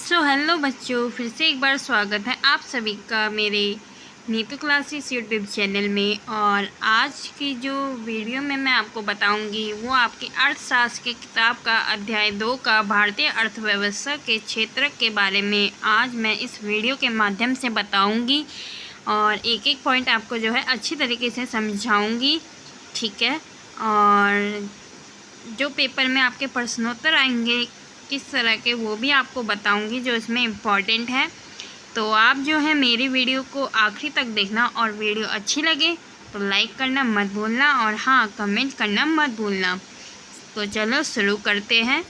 Hello बच्चों, फिर से एक बार स्वागत है आप सभी का मेरे नीतू क्लासेस यूट्यूब चैनल में। और आज की जो वीडियो में मैं आपको बताऊंगी वो आपकी अर्थशास्त्र की किताब का अध्याय 2 का भारतीय अर्थव्यवस्था के क्षेत्र के बारे में आज मैं इस वीडियो के माध्यम से बताऊंगी और एक एक पॉइंट आपको जो है अच्छी तरीके से समझाऊंगी, ठीक है। और जो पेपर में आपके प्रश्नोत्तर आएंगे किस तरह के वो भी आपको बताऊंगी जो इसमें इम्पॉर्टेंट है। तो आप जो है मेरी वीडियो को आखिरी तक देखना और वीडियो अच्छी लगे तो लाइक करना मत भूलना और हाँ, कमेंट करना मत भूलना। तो चलो शुरू करते हैं।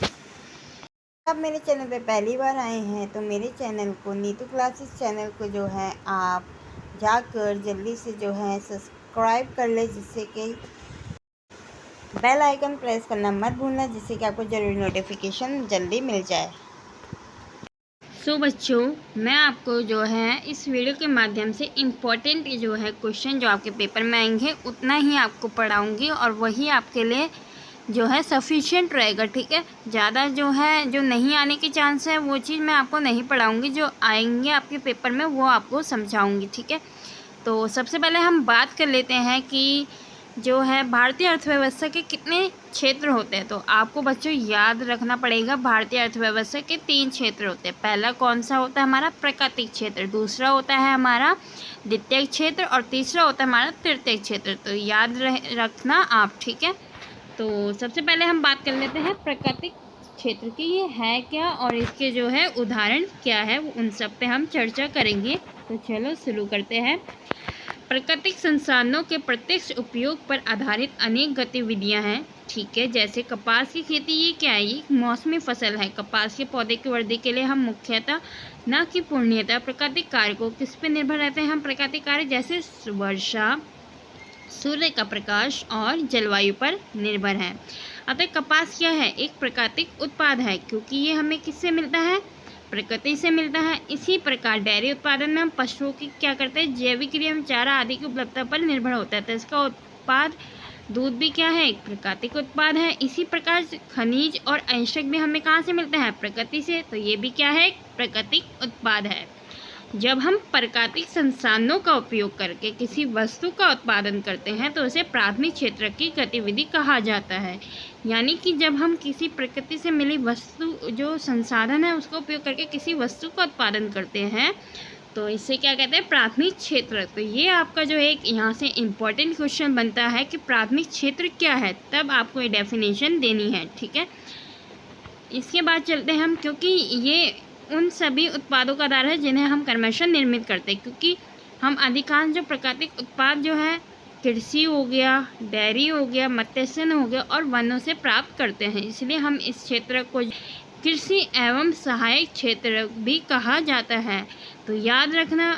आप मेरे चैनल पे पहली बार आए हैं तो मेरे चैनल को नीतू क्लासेस चैनल को जो है आप जाकर जल्दी से जो है सब्सक्राइब कर ले, जिससे कि बेल आइकन प्रेस करना मत भूलना, जिससे कि आपको ज़रूरी नोटिफिकेशन जल्दी मिल जाए। बच्चों, मैं आपको जो है इस वीडियो के माध्यम से इम्पोर्टेंट जो है क्वेश्चन जो आपके पेपर में आएंगे उतना ही आपको पढ़ाऊंगी और वही आपके लिए जो है सफिशिएंट रहेगा, ठीक है। ज़्यादा जो है जो नहीं आने के चांस है वो चीज़ मैं आपको नहीं पढ़ाऊंगी, जो आएंगे आपके पेपर में वो आपको समझाऊंगी, ठीक है। तो सबसे पहले हम बात कर लेते हैं कि जो है भारतीय अर्थव्यवस्था के कितने क्षेत्र होते हैं। तो आपको बच्चों याद रखना पड़ेगा, भारतीय अर्थव्यवस्था के 3 क्षेत्र होते हैं। पहला कौन सा होता है हमारा प्राकृतिक क्षेत्र, दूसरा होता है हमारा द्वितीयक क्षेत्र और तीसरा होता है हमारा तृतीयक क्षेत्र। तो याद रखना आप, ठीक है। तो सबसे पहले हम बात कर लेते हैं प्राकृतिक क्षेत्र की, ये है क्या और इसके जो है उदाहरण क्या है, उन सब पे हम चर्चा करेंगे। तो चलो शुरू करते हैं। प्राकृतिक संसाधनों के प्रत्यक्ष उपयोग पर आधारित अनेक गतिविधियां हैं, ठीक है। जैसे कपास की खेती, ये क्या है, ये मौसमी फसल है। कपास के पौधे की वृद्धि के लिए हम मुख्यतः न कि पूर्णतः प्राकृतिक कार्य को किस पे निर्भर रहते हैं, हम प्राकृतिक कार्य जैसे वर्षा, सूर्य का प्रकाश और जलवायु पर निर्भर हैं। अतः कपास क्या है, एक प्राकृतिक उत्पाद है, क्योंकि ये हमें किससे मिलता है, प्रकृति से मिलता है। इसी प्रकार डेयरी उत्पादन में हम पशुओं की क्या करते हैं, जैविक क्रिया एवं चारा आदि की उपलब्धता पर निर्भर होता है। तो इसका उत्पाद दूध भी क्या है, एक प्राकृतिक उत्पाद है। इसी प्रकार खनिज और अंशक भी हमें कहाँ से मिलते हैं, प्रकृति से। तो ये भी क्या है, एक प्राकृतिक उत्पाद है। जब हम प्राकृतिक संसाधनों का उपयोग करके किसी वस्तु का उत्पादन करते हैं तो उसे प्राथमिक क्षेत्र की गतिविधि कहा जाता है। यानी कि जब हम किसी प्रकृति से मिली वस्तु जो संसाधन है उसका उपयोग करके किसी वस्तु का उत्पादन करते हैं तो इसे क्या कहते हैं, प्राथमिक क्षेत्र। तो ये आपका जो एक यहाँ से इम्पोर्टेंट क्वेश्चन बनता है कि प्राथमिक क्षेत्र क्या है, तब आपको ये डेफिनेशन देनी है, ठीक है। इसके बाद चलते हैं हम, क्योंकि ये उन सभी उत्पादों का आधार है जिन्हें हम क्रमशः निर्मित करते हैं। क्योंकि हम अधिकांश जो प्राकृतिक उत्पाद जो है कृषि हो गया, डेयरी हो गया, मत्स्यन हो गया और वनों से प्राप्त करते हैं, इसलिए हम इस क्षेत्र को कृषि एवं सहायक क्षेत्र भी कहा जाता है। तो याद रखना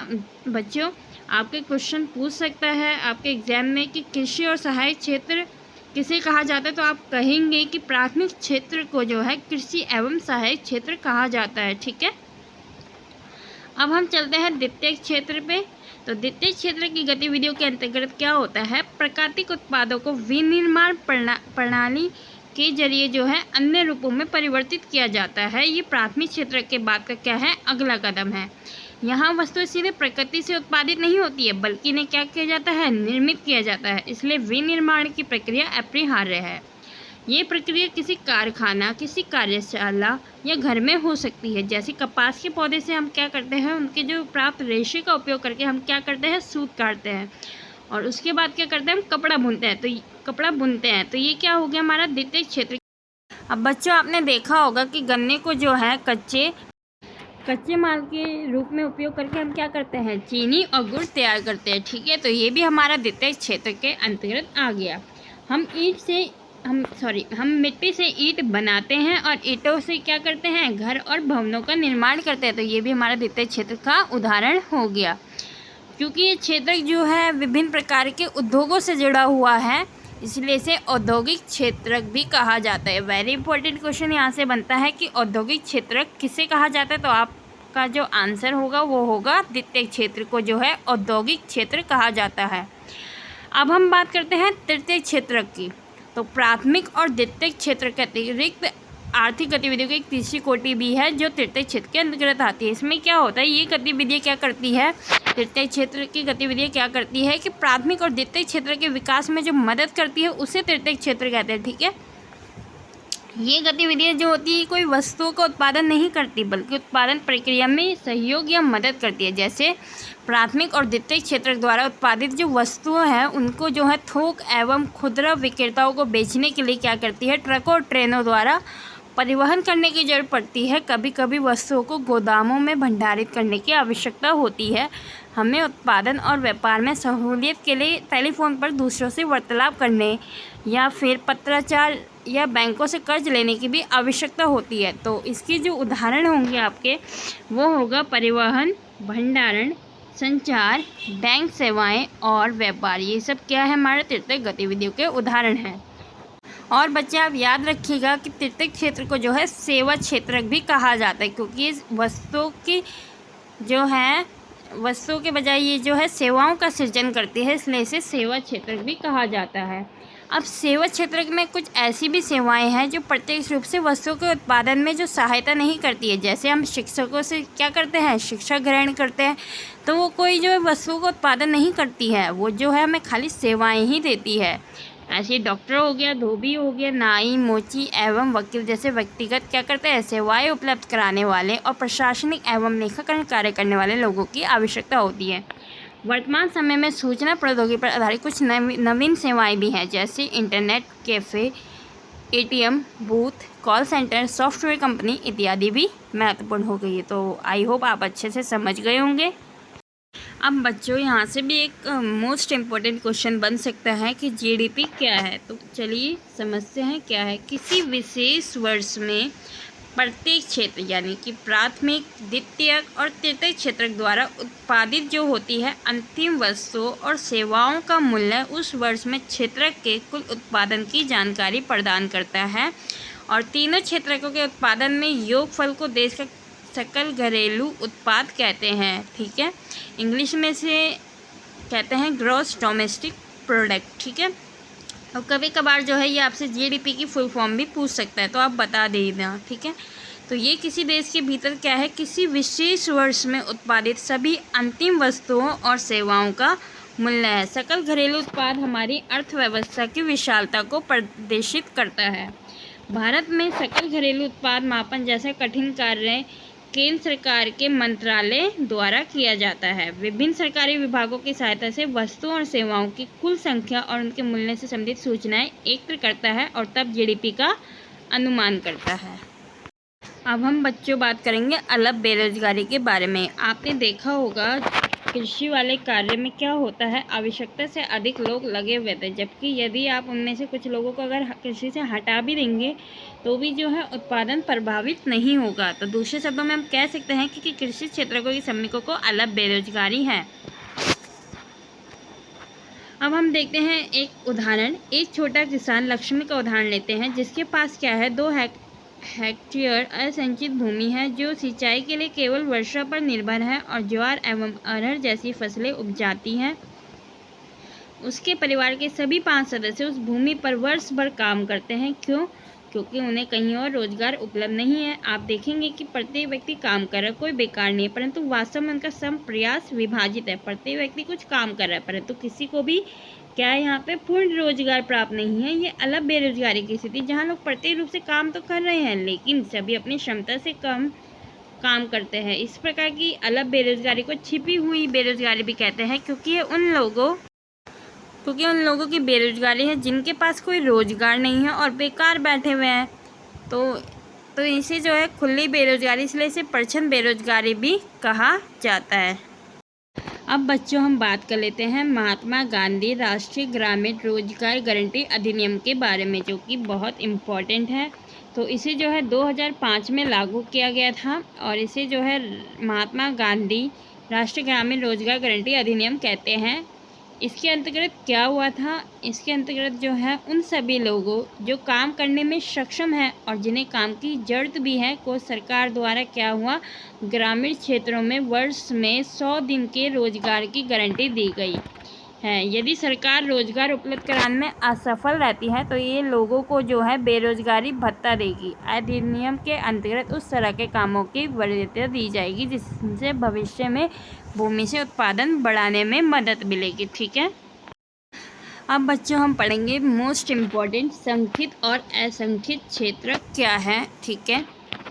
बच्चों, आपके क्वेश्चन पूछ सकता है आपके एग्जाम में कि कृषि और सहायक क्षेत्र किसे कहा जाता है, तो आप कहेंगे कि प्राथमिक क्षेत्र को जो है कृषि एवं सहायक क्षेत्र कहा जाता है, ठीक है। अब हम चलते हैं द्वितीयक क्षेत्र पे। तो द्वितीयक क्षेत्र की गतिविधियों के अंतर्गत क्या होता है, प्राकृतिक उत्पादों को विनिर्माण प्रणाली के जरिए जो है अन्य रूपों में परिवर्तित किया जाता है। ये प्राथमिक क्षेत्र के बाद का क्या है, अगला कदम है। यहाँ वस्तु सीधे प्रकृति से उत्पादित नहीं होती है बल्कि इन्हें क्या किया जाता है, निर्मित किया जाता है। इसलिए विनिर्माण की प्रक्रिया अपरिहार्य है। ये प्रक्रिया किसी कारखाना, किसी कार्यशाला या घर में हो सकती है। जैसे कपास के पौधे से हम क्या करते हैं, उनके जो प्राप्त रेशे का उपयोग करके हम क्या करते हैं, सूत काटते हैं और उसके बाद क्या करते हैं, हम कपड़ा बुनते हैं। तो कपड़ा बुनते हैं, तो ये क्या हो गया हमारा द्वितीय क्षेत्र। अब बच्चों आपने देखा होगा कि गन्ने को जो है कच्चे माल के रूप में उपयोग करके हम क्या करते हैं, चीनी और गुड़ तैयार करते हैं, ठीक है। तो ये भी हमारा द्वितीय क्षेत्र के अंतर्गत आ गया। हम मिट्टी से ईंट बनाते हैं और ईंटों से क्या करते हैं, घर और भवनों का निर्माण करते हैं। तो ये भी हमारा द्वितीय क्षेत्र का उदाहरण हो गया। क्योंकि ये क्षेत्र जो है विभिन्न प्रकार के उद्योगों से जुड़ा हुआ है, इसलिए इसे औद्योगिक क्षेत्र भी कहा जाता है। वेरी इंपॉर्टेंट क्वेश्चन यहाँ से बनता है कि औद्योगिक क्षेत्र किसे कहा जाता है, तो आपका जो आंसर होगा वो होगा द्वितीय क्षेत्र को जो है औद्योगिक क्षेत्र कहा जाता है। अब हम बात करते हैं तृतीय क्षेत्र की। तो प्राथमिक और द्वितीय क्षेत्र के अतिरिक्त आर्थिक गतिविधियों की एक तीसरी कोटि भी है जो तृतीय क्षेत्र के अंतर्गत आती है। इसमें क्या होता है, ये गतिविधियाँ क्या करती है, तृतीय क्षेत्र की गतिविधियाँ क्या करती है कि प्राथमिक और द्वितीय क्षेत्र के विकास में जो मदद करती है उसे तृतीय क्षेत्र कहते हैं। ठीक है, ये गतिविधियाँ जो होती है कोई वस्तुओं का उत्पादन नहीं करती बल्कि उत्पादन प्रक्रिया में सहयोग या मदद करती है। जैसे प्राथमिक और द्वितीय क्षेत्र द्वारा उत्पादित जो वस्तुएं हैं उनको जो है थोक एवं खुदरा विक्रेताओं को बेचने के लिए क्या करती है, ट्रकों और ट्रेनों द्वारा परिवहन करने की जरूरत पड़ती है। कभी कभी वस्तुओं को गोदामों में भंडारित करने की आवश्यकता होती है। हमें उत्पादन और व्यापार में सहूलियत के लिए टेलीफोन पर दूसरों से वार्तालाप करने या फिर पत्राचार या बैंकों से कर्ज लेने की भी आवश्यकता होती है। तो इसके जो उदाहरण होंगे आपके वो होगा परिवहन, भंडारण, संचार, बैंक सेवाएं और व्यापार। ये सब क्या है, हमारे तृतीय गतिविधियों के उदाहरण हैं। और बच्चे आप याद रखिएगा कि तृतीय क्षेत्र को जो है सेवा क्षेत्र भी कहा जाता है, क्योंकि इस वस्तुओं के बजाय ये जो है सेवाओं का सृजन करती है, इसलिए इसे सेवा क्षेत्र भी कहा जाता है। अब सेवा क्षेत्र में कुछ ऐसी भी सेवाएं हैं जो प्रत्यक्ष रूप से वस्तुओं के उत्पादन में जो सहायता नहीं करती है। जैसे हम शिक्षकों से क्या करते हैं, शिक्षा ग्रहण करते हैं, तो वो कोई जो है वस्तुओं का उत्पादन नहीं करती है, वो जो है हमें खाली सेवाएं ही देती है। ऐसे डॉक्टर हो गया, धोबी हो गया, नाई, मोची एवं वकील जैसे व्यक्तिगत क्या करते हैं, सेवाएं उपलब्ध कराने वाले और प्रशासनिक एवं लेखाकरण कार्य करने वाले लोगों की आवश्यकता होती है। वर्तमान समय में सूचना प्रौद्योगिकी पर आधारित कुछ नवीन सेवाएं भी हैं, जैसे internet cafe, ATM booth, call centre, software company इत्यादि भी महत्वपूर्ण हो गई है। तो आई होप आप अच्छे से समझ गए होंगे। अब बच्चों यहाँ से भी एक मोस्ट इम्पोर्टेंट क्वेश्चन बन सकता है कि जीडीपी क्या है। तो चलिए समझते हैं क्या है। किसी विशेष वर्ष में प्रत्येक क्षेत्र यानी कि प्राथमिक, द्वितीयक और तृतीयक क्षेत्र द्वारा उत्पादित जो होती है अंतिम वस्तुओं और सेवाओं का मूल्य उस वर्ष में क्षेत्र के कुल उत्पादन की जानकारी प्रदान करता है। और तीनों क्षेत्रकों के उत्पादन में योगफल को देश का सकल घरेलू उत्पाद कहते हैं। ठीक है, इंग्लिश में से कहते हैं ग्रॉस डोमेस्टिक प्रोडक्ट। ठीक है, और कभी कभार जो है ये आपसे जीडीपी की फुल फॉर्म भी पूछ सकता है, तो आप बता देना। ठीक है, तो ये किसी देश के भीतर क्या है, किसी विशेष वर्ष में उत्पादित सभी अंतिम वस्तुओं और सेवाओं का मूल्य है। सकल घरेलू उत्पाद हमारी अर्थव्यवस्था की विशालता को प्रदर्शित करता है। भारत में सकल घरेलू उत्पाद मापन जैसा कठिन कार्य केंद्र सरकार के मंत्रालय द्वारा किया जाता है। विभिन्न सरकारी विभागों की सहायता से वस्तुओं और सेवाओं की कुल संख्या और उनके मूल्य से संबंधित सूचनाएं एकत्र करता है और तब जीडीपी का अनुमान करता है। अब हम बच्चों बात करेंगे अलग बेरोजगारी के बारे में। आपने देखा होगा कृषि वाले कार्य में क्या होता है, आवश्यकता से अधिक लोग लगे हुए थे, जबकि यदि आप उनमें से कुछ लोगों को अगर कृषि से हटा भी देंगे तो भी जो है उत्पादन प्रभावित नहीं होगा। तो दूसरे शब्दों में हम कह सकते हैं कि कृषि क्षेत्रों की श्रमिकों को अलग बेरोजगारी है। अब हम देखते हैं एक उदाहरण। एक छोटा किसान लक्ष्मी का उदाहरण लेते हैं, जिसके पास क्या है 2 हेक्टेयर असिंचित भूमि है, जो सिंचाई के लिए केवल वर्षा पर निर्भर है और ज्वार एवं अरहर जैसी फसलें उपजाती हैं। उसके परिवार के सभी 5 सदस्य उस भूमि पर वर्ष भर काम करते हैं। क्योंकि उन्हें कहीं और रोजगार उपलब्ध नहीं है। आप देखेंगे कि प्रत्येक व्यक्ति काम कर रहा है, कोई बेकार नहीं है, परंतु वास्तव में उनका श्रम प्रयास विभाजित है। प्रत्येक व्यक्ति कुछ काम कर रहा है, परंतु किसी को भी क्या है यहाँ पे पूर्ण रोजगार प्राप्त नहीं है। ये अलग बेरोजगारी की स्थिति, जहाँ लोग प्रत्येक रूप से काम तो कर रहे हैं लेकिन सभी अपनी क्षमता से कम काम करते हैं। इस प्रकार की अलग बेरोजगारी को छिपी हुई बेरोजगारी भी कहते हैं, क्योंकि ये उन लोगों की बेरोजगारी है जिनके पास कोई रोजगार नहीं है और बेकार बैठे हुए हैं। तो इसे जो है खुली बेरोजगारी, इसलिए इसे परछन बेरोजगारी भी कहा जाता है। अब बच्चों हम बात कर लेते हैं महात्मा गांधी राष्ट्रीय ग्रामीण रोजगार गारंटी अधिनियम के बारे में, जो कि बहुत इम्पोर्टेंट है। तो इसे जो है 2005 में लागू किया गया था और इसे जो है महात्मा गांधी राष्ट्रीय ग्रामीण रोजगार गारंटी अधिनियम कहते हैं। इसके अंतर्गत क्या हुआ था, इसके अंतर्गत जो है उन सभी लोगों जो काम करने में सक्षम है और जिन्हें काम की जरूरत भी है को सरकार द्वारा क्या हुआ, ग्रामीण क्षेत्रों में वर्ष में 100 दिन के रोजगार की गारंटी दी गई। है। यदि सरकार रोजगार उपलब्ध कराने में असफल रहती है तो ये लोगों को जो है बेरोजगारी भत्ता देगी। अधिनियम के अंतर्गत उस तरह के कामों की वरीयता दी जाएगी जिससे भविष्य में भूमि से उत्पादन बढ़ाने में मदद मिलेगी। ठीक है, अब बच्चों हम पढ़ेंगे मोस्ट इम्पॉर्टेंट संगठित और असंगठित क्षेत्र क्या है। ठीक है,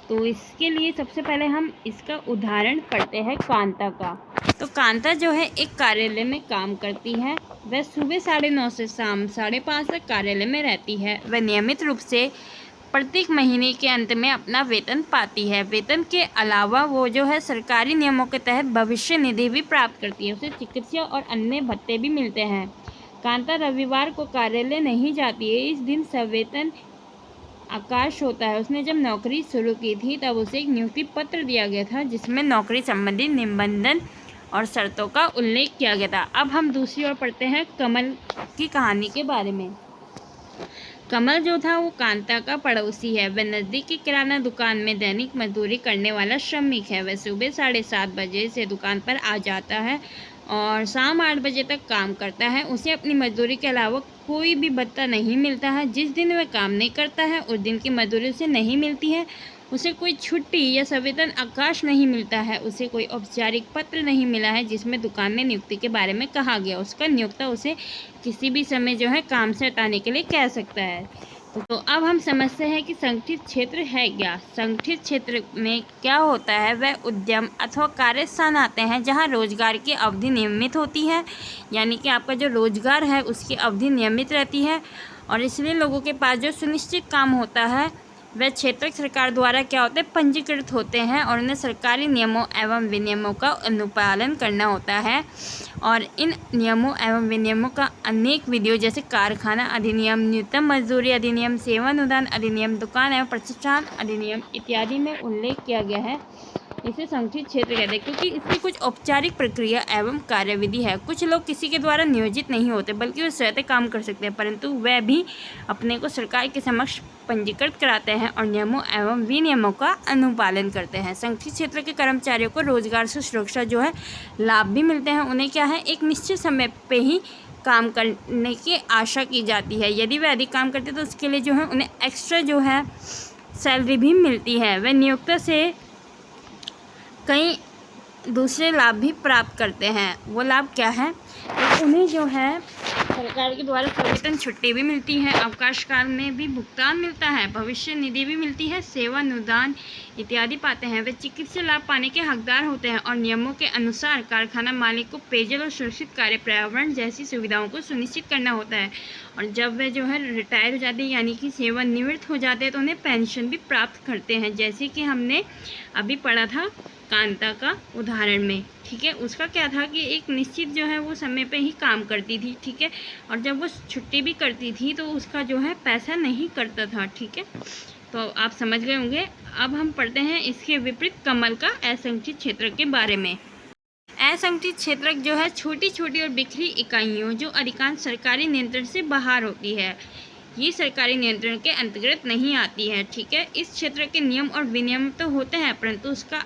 तो इसके लिए सबसे पहले हम इसका उदाहरण पढ़ते हैं कांता का। तो कांता जो है एक कार्यालय में काम करती है। वह सुबह 9:30 से शाम 5:30 तक कार्यालय में रहती है। वह नियमित रूप से प्रत्येक महीने के अंत में अपना वेतन पाती है। वेतन के अलावा वो जो है सरकारी नियमों के तहत भविष्य निधि भी प्राप्त करती है। उसे चिकित्सा और अन्य भत्ते भी मिलते हैं। कांता रविवार को कार्यालय नहीं जाती है। इस दिन सवेतन आकाश होता है। उसने जब नौकरी शुरू की थी तब उसे एक नियुक्ति पत्र दिया गया था जिसमें नौकरी संबंधी निबंधन और शर्तों का उल्लेख किया गया था। अब हम दूसरी ओर पढ़ते हैं कमल की कहानी के बारे में। कमल जो था वो कांता का पड़ोसी है। वह नज़दीक की किराना दुकान में दैनिक मजदूरी करने वाला श्रमिक है। वह सुबह 7:30 बजे से दुकान पर आ जाता है और शाम 8 बजे तक काम करता है। उसे अपनी मजदूरी के अलावा कोई भी भत्ता नहीं मिलता है। जिस दिन वह काम नहीं करता है उस दिन की मजदूरी उसे नहीं मिलती है। उसे कोई छुट्टी या सवेतन अवकाश नहीं मिलता है। उसे कोई औपचारिक पत्र नहीं मिला है जिसमें दुकान में नियुक्ति के बारे में कहा गया। उसका नियोक्ता उसे किसी भी समय जो है काम से हटाने के लिए कह सकता है। तो अब हम समझते हैं कि संगठित क्षेत्र है क्या। संगठित क्षेत्र में क्या होता है, वह उद्यम अथवा कार्यस्थान आते हैं जहां रोजगार की अवधि नियमित होती है। यानी कि आपका जो रोजगार है उसकी अवधि नियमित रहती है और इसलिए लोगों के पास जो सुनिश्चित काम होता है वह क्षेत्र सरकार द्वारा क्या होते हैं, पंजीकृत होते हैं और उन्हें सरकारी नियमों एवं विनियमों का अनुपालन करना होता है। और इन नियमों एवं विनियमों का अनेक विधियों जैसे कारखाना अधिनियम, न्यूनतम मजदूरी अधिनियम, सेवानुदान अधिनियम, दुकान एवं प्रतिष्ठान अधिनियम इत्यादि में उल्लेख किया गया है। इसे संगठित क्षेत्र कहते हैं क्योंकि इसकी कुछ औपचारिक प्रक्रिया एवं कार्यविधि है। कुछ लोग किसी के द्वारा नियोजित नहीं होते बल्कि वे स्वतः काम कर सकते हैं, परंतु वह भी अपने को सरकार के समक्ष पंजीकृत कराते हैं और नियमों एवं विनियमों का अनुपालन करते हैं। संगठित क्षेत्र के कर्मचारियों को रोजगार से सुरक्षा जो है लाभ भी मिलते हैं। उन्हें क्या है, एक निश्चित समय पे ही काम करने की आशा की जाती है। यदि वे अधिक काम करते तो उसके लिए जो है उन्हें एक्स्ट्रा जो है सैलरी भी मिलती है। वे नियोक्ता से कई दूसरे लाभ भी प्राप्त करते हैं। वो लाभ क्या है, तो उन्हें जो है सरकार के द्वारा सवेतन छुट्टी भी मिलती है, अवकाश काल में भी भुगतान मिलता है, भविष्य निधि भी मिलती है, सेवानुदान इत्यादि पाते हैं। वे चिकित्सा लाभ पाने के हकदार होते हैं और नियमों के अनुसार कारखाना मालिक को पेयजल और सुरक्षित कार्य पर्यावरण जैसी सुविधाओं को सुनिश्चित करना होता है। और जब वे जो है रिटायर हो जाते हैं यानी कि सेवानिवृत्त हो जाते हैं तो उन्हें पेंशन भी प्राप्त करते हैं, जैसे कि हमने अभी पढ़ा था कांता का उदाहरण में। ठीक है, उसका क्या था कि एक निश्चित जो है वो समय पे ही काम करती थी। ठीक है, और जब वो छुट्टी भी करती थी तो उसका जो है पैसा नहीं करता था। ठीक है, तो आप समझ गए होंगे। अब हम पढ़ते हैं इसके विपरीत कमल का असंगठित क्षेत्र के बारे में। असंगठित क्षेत्र जो है छोटी छोटी और बिखरी इकाइयों जो अधिकांश सरकारी नियंत्रण से बाहर होती है, ये सरकारी नियंत्रण के अंतर्गत नहीं आती है। ठीक है, इस क्षेत्र के नियम और विनियम तो होते हैं परंतु उसका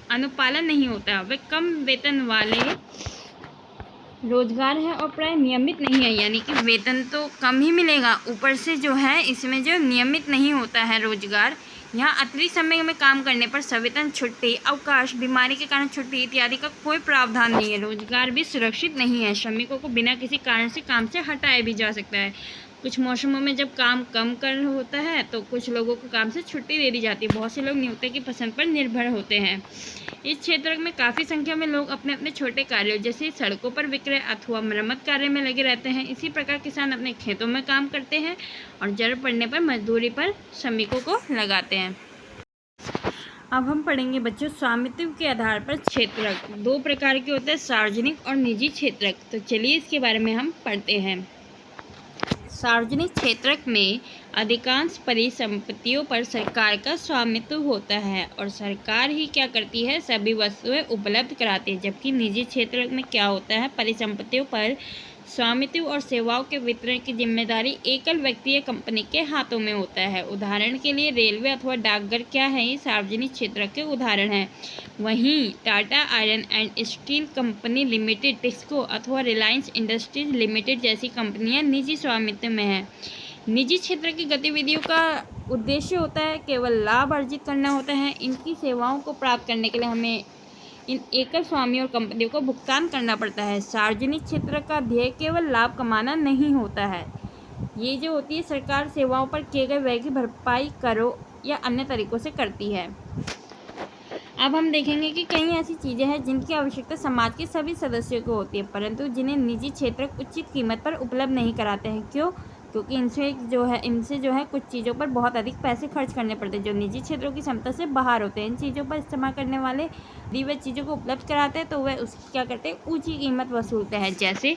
अनुपालन नहीं होता। वे कम वेतन वाले रोजगार है और प्राय नियमित नहीं है, यानी कि वेतन तो कम ही मिलेगा, ऊपर से जो है इसमें जो नियमित नहीं होता है रोजगार। यहाँ अतिरिक्त समय में काम करने पर सवेतन छुट्टी, अवकाश, बीमारी के कारण छुट्टी इत्यादि का कोई प्रावधान नहीं है। रोजगार भी सुरक्षित नहीं है। श्रमिकों को बिना किसी कारण से काम से हटाया भी जा सकता है। कुछ मौसमों में जब काम कम कर होता है तो कुछ लोगों को काम से छुट्टी दे दी जाती है। बहुत से लोग नियोक्ता की पसंद पर निर्भर होते हैं। इस क्षेत्र में काफ़ी संख्या में लोग अपने अपने छोटे कार्यों जैसे सड़कों पर विक्रय अथवा मरम्मत कार्य में लगे रहते हैं। इसी प्रकार किसान अपने खेतों में काम करते हैं और जरूरत पड़ने पर मजदूरी पर श्रमिकों को लगाते हैं। अब हम पढ़ेंगे बच्चों स्वामित्व के आधार पर क्षेत्रक। दो प्रकार के होते हैं, सार्वजनिक और निजी क्षेत्रक। तो चलिए इसके बारे में हम पढ़ते हैं। सार्वजनिक क्षेत्रक में अधिकांश परिसंपत्तियों पर सरकार का स्वामित्व होता है और सरकार ही क्या करती है, सभी वस्तुएं उपलब्ध कराती है। जबकि निजी क्षेत्र में क्या होता है, परिसंपत्तियों पर स्वामित्व और सेवाओं के वितरण की जिम्मेदारी एकल व्यक्ति या कंपनी के हाथों में होता है। उदाहरण के लिए रेलवे अथवा डाकघर क्या है, ये सार्वजनिक क्षेत्र के उदाहरण हैं। वहीं Tata iron and steel company limited, TISCO अथवा रिलायंस इंडस्ट्रीज लिमिटेड जैसी कंपनियां निजी स्वामित्व में हैं। निजी क्षेत्र की गतिविधियों का उद्देश्य होता है केवल लाभ अर्जित करना होता है। इनकी सेवाओं को प्राप्त करने के लिए हमें इन एकल स्वामी और कंपनियों को भुगतान करना पड़ता है। सार्वजनिक क्षेत्र का ध्येय केवल लाभ कमाना नहीं होता है। ये जो होती है, सरकार सेवाओं पर किए गए व्यय की भरपाई करों या अन्य तरीकों से करती है। अब हम देखेंगे कि कई ऐसी चीज़ें हैं जिनकी आवश्यकता समाज के सभी सदस्यों को होती है, परंतु जिन्हें निजी क्षेत्र उचित कीमत पर उपलब्ध नहीं कराते हैं। क्यों? क्योंकि इनसे जो है कुछ चीज़ों पर बहुत अधिक पैसे खर्च करने पड़ते हैं जो निजी क्षेत्रों की क्षमता से बाहर होते हैं। इन चीज़ों पर इस्तेमाल करने वाले यदि वे चीज़ों को उपलब्ध कराते हैं तो वह उसकी क्या करते हैं, ऊंची कीमत वसूलते हैं। जैसे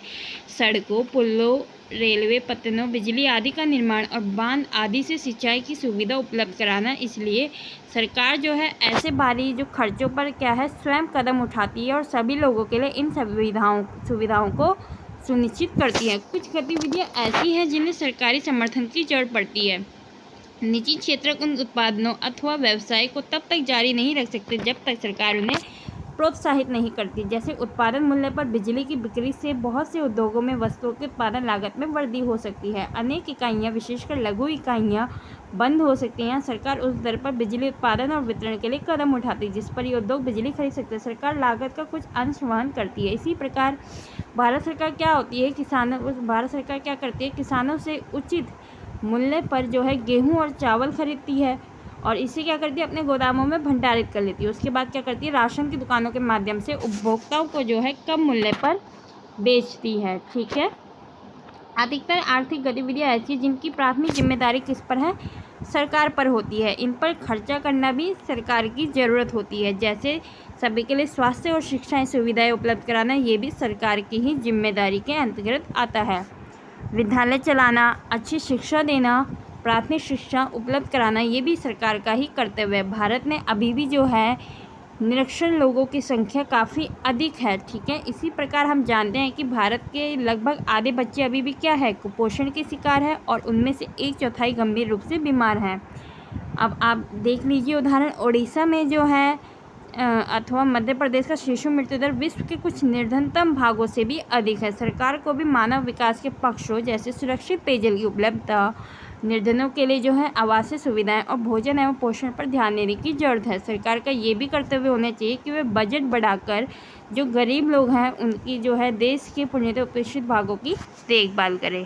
सड़कों, पुलों, रेलवे पत्तनों, बिजली आदि का निर्माण और बांध आदि से सिंचाई की सुविधा उपलब्ध कराना। इसलिए सरकार जो है ऐसे भारी जो खर्चों पर क्या है स्वयं कदम उठाती है और सभी लोगों के लिए इन सुविधाओं को सुनिश्चित करती है। कुछ गतिविधियां ऐसी हैं जिन्हें सरकारी समर्थन की जरूरत पड़ती है। निजी क्षेत्र उन उत्पादनों अथवा व्यवसाय को तब तक जारी नहीं रख सकते जब तक सरकार उन्हें प्रोत्साहित नहीं करती। जैसे उत्पादन मूल्य पर बिजली की बिक्री से बहुत से उद्योगों में वस्तुओं के उत्पादन लागत में वृद्धि हो सकती है। अनेक इकाइयाँ, विशेषकर लघु इकाइयाँ बंद हो सकती हैं। सरकार उस दर पर बिजली उत्पादन और वितरण के लिए कदम उठाती है जिस पर ये उद्योग बिजली खरीद सकते हैं। सरकार लागत का कुछ अंश वहन करती है। इसी प्रकार भारत सरकार क्या करती है, किसानों से उचित मूल्य पर जो है गेहूँ और चावल खरीदती है और इसे क्या करती है, अपने गोदामों में भंडारित कर लेती है। उसके बाद क्या करती है, राशन की दुकानों के माध्यम से उपभोक्ताओं को जो है कम मूल्य पर बेचती है। ठीक है। अधिकतर आर्थिक गतिविधियां ऐसी जिनकी प्राथमिक जिम्मेदारी किस पर है, सरकार पर होती है। इन पर खर्चा करना भी सरकार की ज़रूरत होती है। जैसे सभी के लिए स्वास्थ्य और शिक्षा सुविधाएं उपलब्ध कराना, ये भी सरकार की ही जिम्मेदारी के अंतर्गत आता है। विद्यालय चलाना, अच्छी शिक्षा देना, प्राथमिक शिक्षा उपलब्ध कराना, ये भी सरकार का ही कर्तव्य है। भारत में अभी भी जो है निरक्षर लोगों की संख्या काफ़ी अधिक है। ठीक है। इसी प्रकार हम जानते हैं कि भारत के लगभग आधे बच्चे अभी भी क्या है, कुपोषण के शिकार है और उनमें से 1/4 गंभीर रूप से बीमार हैं। अब आप देख लीजिए उदाहरण, ओडिशा में जो है अथवा मध्य प्रदेश का शिशु मृत्यु दर विश्व के कुछ निर्धनतम भागों से भी अधिक है। सरकार को भी मानव विकास के पक्षों जैसे सुरक्षित पेयजल की उपलब्धता, निर्धनों के लिए जो है आवासीय सुविधाएं और भोजन एवं पोषण पर ध्यान देने की जरूरत है। सरकार का ये भी कर्तव्य होना चाहिए कि वे बजट बढ़ाकर जो गरीब लोग हैं उनकी जो है देश के पुण्यतः उपेक्षित भागों की देखभाल करें।